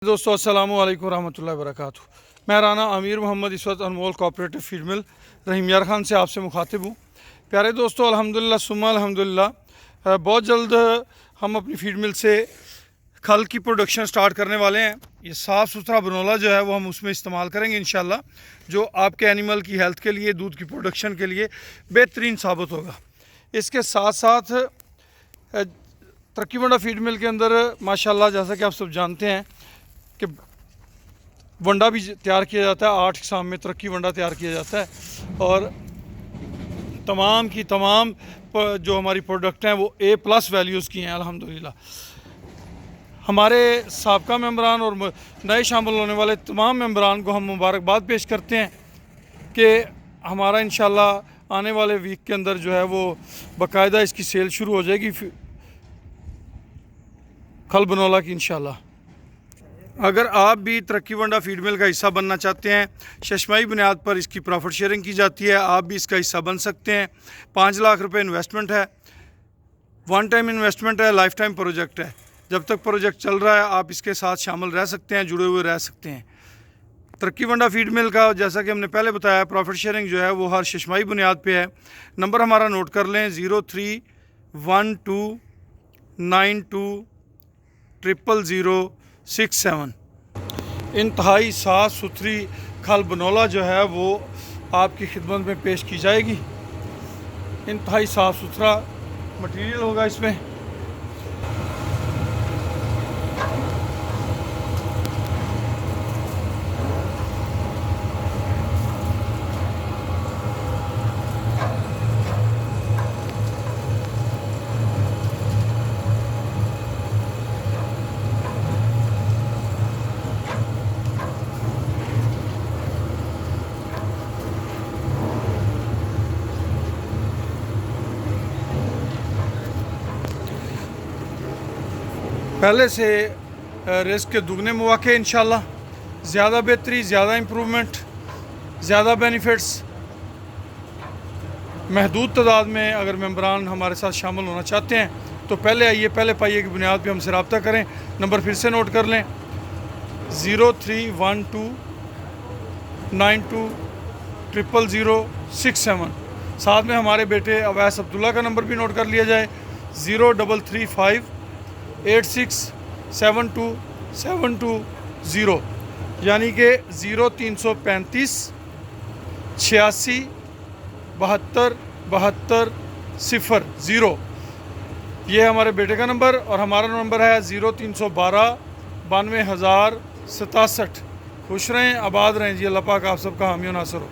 दोस्तों अस्सलामु अलैकुम रहमतुल्लाहि व बरकातुहू। मैं राना अमीर मोहम्मद इस वक्त अनमोल कोऑपरेटिव फीड मिल रहीम यार खान से आपसे मुखातिब हूँ। प्यारे दोस्तों, अल्हम्दुलिल्लाह सुम्मा अल्हम्दुलिल्लाह बहुत जल्द हम अपनी फीड मिल से खल की प्रोडक्शन स्टार्ट करने वाले हैं। ये साफ़ सुथरा बनोला जो है वो हम उसमें इस्तेमाल करेंगे इंशाल्लाह, जो आपके एनिमल की हेल्थ के लिए, दूध की प्रोडक्शन के लिए बेहतरीन साबित होगा। इसके साथ साथ तरक्की वंडा फीड मिल के अंदर माशाल्लाह जैसा कि आप सब जानते हैं कि वंडा भी तैयार किया जाता है। 8 इकसाम में तरक्की वंडा तैयार किया जाता है और तमाम की तमाम जो हमारी प्रोडक्ट हैं वो A+ वैल्यूज़ की हैं अल्हम्दुलिल्लाह। हमारे साबका मेंबरान और नए शामिल होने वाले तमाम मेंबरान को हम मुबारकबाद पेश करते हैं कि हमारा इंशाल्लाह आने वाले वीक के अंदर जो है वो बाकायदा इसकी सेल शुरू हो जाएगी खल बनोला की इंशाल्लाह। अगर आप भी तरक्की वंडा फीड मिल का हिस्सा बनना चाहते हैं, शशमाई बुनियाद पर इसकी प्रॉफिट शेयरिंग की जाती है, आप भी इसका हिस्सा बन सकते हैं। 5 लाख रुपए इन्वेस्टमेंट है, वन टाइम इन्वेस्टमेंट है, लाइफ टाइम प्रोजेक्ट है। जब तक प्रोजेक्ट चल रहा है आप इसके साथ शामिल रह सकते हैं, जुड़े हुए रह सकते हैं। तरक्की वंडा फीड मिल का जैसा कि हमने पहले बताया, प्रॉफिट शेयरिंग जो है वो हर शशमाई बुनियाद पे है। नंबर हमारा नोट कर लें, 0312920067। इंतहाई साफ़ सुथरी खल बनोला जो है वो आपकी खिदमत में पेश की जाएगी। इंतहाई साफ़ सुथरा मटेरियल होगा इसमें। पहले से रिस्क के दुगने मौके इंशाल्लाह, ज़्यादा बेहतरी, ज़्यादा इम्प्रूवमेंट, ज़्यादा बेनिफिट्स। महदूद तादाद में अगर मेंबरान हमारे साथ शामिल होना चाहते हैं तो पहले आइए, पहले पाइए की बुनियाद पे हमसे रब्ता करें। नंबर फिर से नोट कर लें, 031292000067। साथ में हमारे बेटे अवैस अब्दुल्ला का नंबर भी नोट कर लिया जाए, 0335867720, यानी कि 0335 86 72 72 0। ये हमारे बेटे का नंबर और हमारा नंबर है 0312 92,067। खुश रहें, आबाद रहें जी। अल्लाह पाक आप सबका हामी और नासर हो।